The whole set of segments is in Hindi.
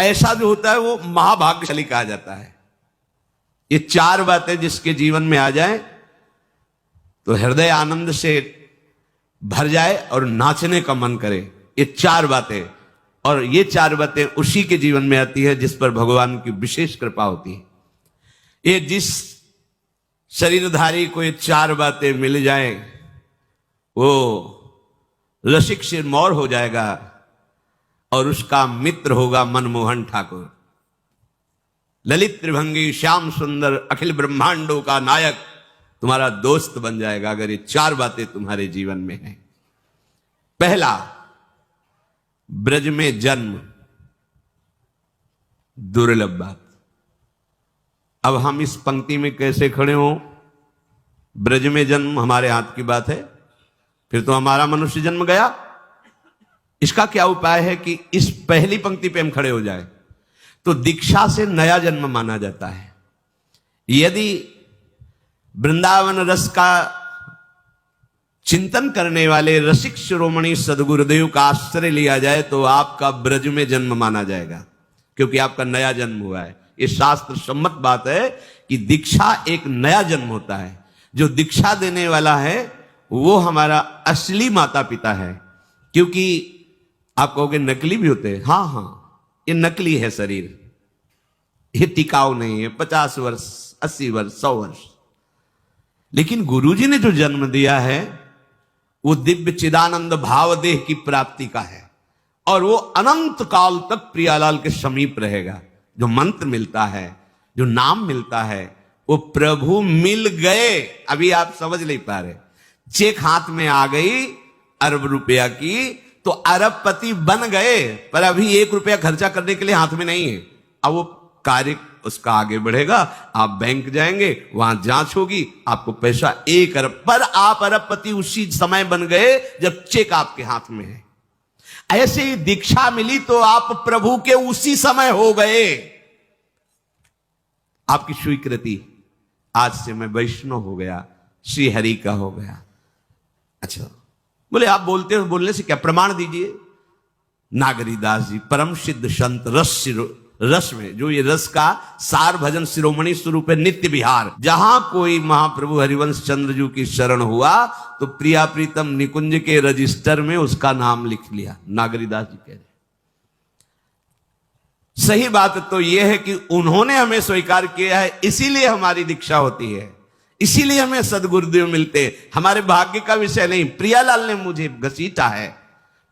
ऐसा जो होता है वो महाभाग्यशाली कहा जाता है। ये चार बातें जिसके जीवन में आ जाए तो हृदय आनंद से भर जाए और नाचने का मन करे। ये चार बातें, और ये चार बातें उसी के जीवन में आती है जिस पर भगवान की विशेष कृपा होती है। ये जिस शरीरधारी को ये चार बातें मिल जाए वो रसिक सिरमौर हो जाएगा और उसका मित्र होगा मनमोहन ठाकुर। ललित त्रिभंगी श्याम सुंदर अखिल ब्रह्मांडों का नायक तुम्हारा दोस्त बन जाएगा अगर ये चार बातें तुम्हारे जीवन में हैं। पहला, ब्रज में जन्म, दुर्लभ बात। अब हम इस पंक्ति में कैसे खड़े हों? ब्रज में जन्म हमारे हाथ की बात है, फिर तो हमारा मनुष्य जन्म गया। इसका क्या उपाय है कि इस पहली पंक्ति पे हम खड़े हो जाए? तो दीक्षा से नया जन्म माना जाता है। यदि वृंदावन रस का चिंतन करने वाले रसिक शिरोमणि सदगुरुदेव का आश्रय लिया जाए तो आपका ब्रज में जन्म माना जाएगा, क्योंकि आपका नया जन्म हुआ है। ये शास्त्र सम्मत बात है कि दीक्षा एक नया जन्म होता है। जो दीक्षा देने वाला है वो हमारा असली माता पिता है। क्योंकि आप कहोगे नकली भी होते हैं, हाँ हाँ, ये नकली है शरीर, ये टिकाऊ नहीं है। 50 वर्ष, 80 वर्ष, 100 वर्ष। लेकिन गुरुजी ने जो जन्म दिया है वो दिव्य चिदानंद भाव देह की प्राप्ति का है, और वो अनंत काल तक प्रियालाल के समीप रहेगा। जो मंत्र मिलता है, जो नाम मिलता है, वो प्रभु मिल गए। अभी आप समझ नहीं पा रहे। चेक हाथ में आ गई अरब रुपया की तो अरबपति बन गए, पर अभी 1 रुपया खर्चा करने के लिए हाथ में नहीं है। अब वो कार्य उसका आगे बढ़ेगा। आप बैंक जाएंगे, वहां जांच होगी, आपको पैसा 1 अरब, पर आप अरबपति उसी समय बन गए जब चेक आपके हाथ में है। ऐसे ही दीक्षा मिली तो आप प्रभु के उसी समय हो गए। आपकी स्वीकृति, आज से मैं वैष्णव हो गया, श्री हरि का हो गया। अच्छा, बोले आप बोलते हो, बोलने से क्या, प्रमाण दीजिए। नागरीदास जी परम सिद्ध संत रस में, जो ये रस का सार भजन शिरोमणि स्वरूप है, नित्य विहार। जहां कोई महाप्रभु हरिवंश चंद्र जी की शरण हुआ तो प्रिया प्रीतम निकुंज के रजिस्टर में उसका नाम लिख लिया। नागरीदास जी कह रहे। सही बात तो यह है कि उन्होंने हमें स्वीकार किया है, इसीलिए हमारी दीक्षा होती है, इसीलिए हमें सदगुरुदेव मिलते। हमारे भाग्य का विषय नहीं। प्रियालाल ने मुझे घसीटा है,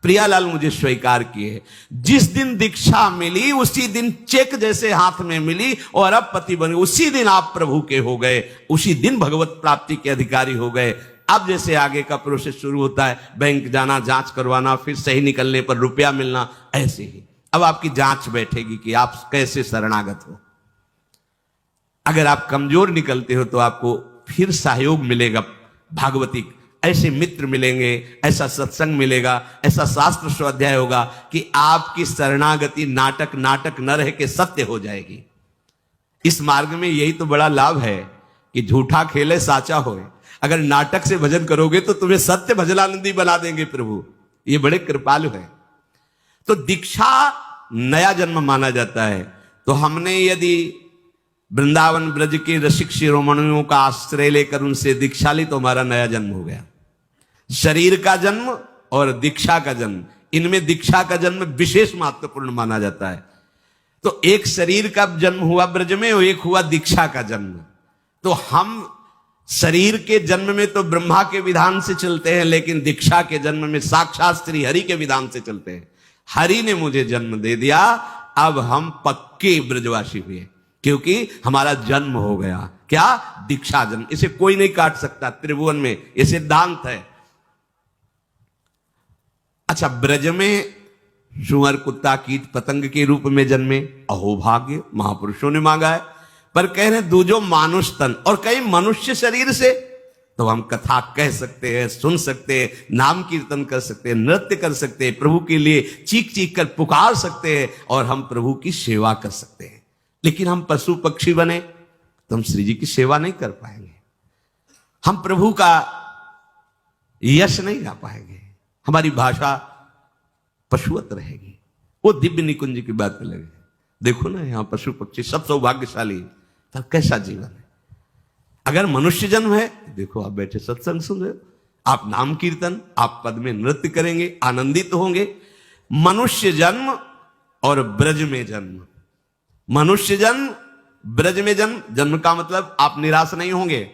प्रियालाल मुझे स्वीकार किए। जिस दिन दीक्षा मिली उसी दिन चेक जैसे हाथ में मिली और अब पति बने, उसी दिन आप प्रभु के हो गए, उसी दिन भगवत प्राप्ति के अधिकारी हो गए। अब जैसे आगे का प्रोसेस शुरू होता है, बैंक जाना, जांच करवाना, फिर सही निकलने पर रुपया मिलना, ऐसे ही अब आपकी जांच बैठेगी कि आप कैसे शरणागत हो। अगर आप कमजोर निकलते हो तो आपको फिर सहयोग मिलेगा भागवतिक, ऐसे मित्र मिलेंगे, ऐसा सत्संग मिलेगा, ऐसा शास्त्र स्वाध्याय होगा कि आपकी शरणागति नाटक न रह के सत्य हो जाएगी। इस मार्ग में यही तो बड़ा लाभ है कि झूठा खेले साचा होए। अगर नाटक से भजन करोगे तो तुम्हें सत्य भजनानंदी बना देंगे प्रभु। ये बड़े कृपालु है। तो दीक्षा नया जन्म माना जाता है। तो हमने यदि वृंदावन ब्रज के रसिक शिरोमणियों का आश्रय लेकर उनसे दीक्षा ली तो हमारा नया जन्म हो गया। शरीर का जन्म और दीक्षा का जन्म, इनमें दीक्षा का जन्म विशेष महत्वपूर्ण माना जाता है। तो एक शरीर का जन्म हुआ ब्रज में और एक हुआ दीक्षा का जन्म। तो हम शरीर के जन्म में तो ब्रह्मा के विधान से चलते हैं, लेकिन दीक्षा के जन्म में साक्षात श्री हरि के विधान से चलते हैं। हरि ने मुझे जन्म दे दिया, अब हम पक्के ब्रजवासी हुए, क्योंकि हमारा जन्म हो गया। क्या? दीक्षा जन्म। इसे कोई नहीं काट सकता त्रिभुवन में, यह सिद्धांत है। अच्छा, ब्रज में सुअर, कुत्ता, कीट, पतंग के रूप में जन्मे, अहोभाग्य, महापुरुषों ने मांगा है। पर कह रहे दूजो मानुष तन, और कई मनुष्य शरीर से, तो हम कथा कह सकते हैं, सुन सकते हैं, नाम कीर्तन कर सकते हैं, नृत्य कर सकते हैं, प्रभु के लिए चीख चीख कर पुकार सकते हैं, और हम प्रभु की सेवा कर सकते हैं। लेकिन हम पशु पक्षी बने तो हम श्री जी की सेवा नहीं कर पाएंगे, हम प्रभु का यश नहीं गा पाएंगे, हमारी भाषा पशुवत रहेगी। वो दिव्य निकुंज की बात अलग है। देखो ना यहाँ पशु पक्षी सब सौभाग्यशाली, तो कैसा जीवन है। अगर मनुष्य जन्म है, देखो आप बैठे सत्संग सुन रहे हो, आप नाम कीर्तन, आप पद में नृत्य करेंगे, आनंदित होंगे। मनुष्य जन्म और ब्रज में जन्म, मनुष्य जन्म ब्रज में जन्म, जन्म का मतलब आप निराश नहीं होंगे,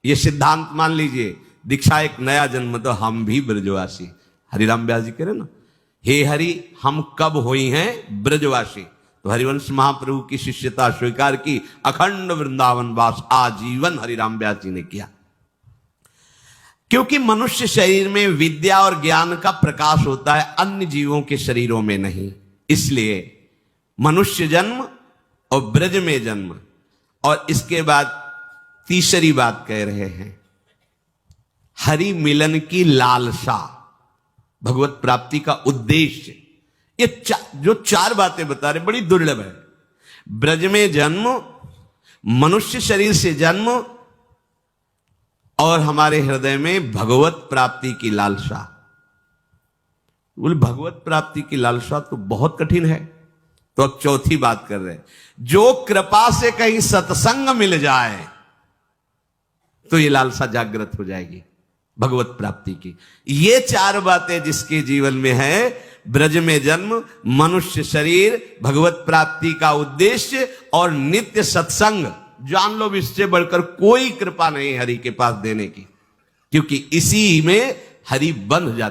ये सिद्धांत मान लीजिए। दीक्षा एक नया जन्म, तो हम भी ब्रजवासी। हरिराम व्यास जी कह रहे ना, हे हरि हम कब हुई हैं ब्रजवासी। तो हरिवंश महाप्रभु की शिष्यता स्वीकार की, अखंड वृंदावन वास आजीवन हरिराम व्यास जी ने किया। क्योंकि मनुष्य शरीर में विद्या और ज्ञान का प्रकाश होता है, अन्य जीवों के शरीरों में नहीं। इसलिए मनुष्य जन्म और ब्रज में जन्म। और इसके बाद तीसरी बात कह रहे हैं, हरि मिलन की लालसा, भगवत प्राप्ति का उद्देश्य। ये जो चार बातें बता रहे बड़ी दुर्लभ है। ब्रज में जन्म, मनुष्य शरीर से जन्म, और हमारे हृदय में भगवत प्राप्ति की लालसा। बोले भगवत प्राप्ति की लालसा तो बहुत कठिन है। तो अब चौथी बात कर रहे हैं, जो कृपा से कहीं सत्संग मिल जाए तो ये लालसा जागृत हो जाएगी भगवत प्राप्ति की। ये चार बातें जिसके जीवन में है, ब्रज में जन्म, मनुष्य शरीर, भगवत प्राप्ति का उद्देश्य और नित्य सत्संग, जान लो इससे बढ़कर कोई कृपा नहीं हरि के पास देने की, क्योंकि इसी में हरि बंध जाता।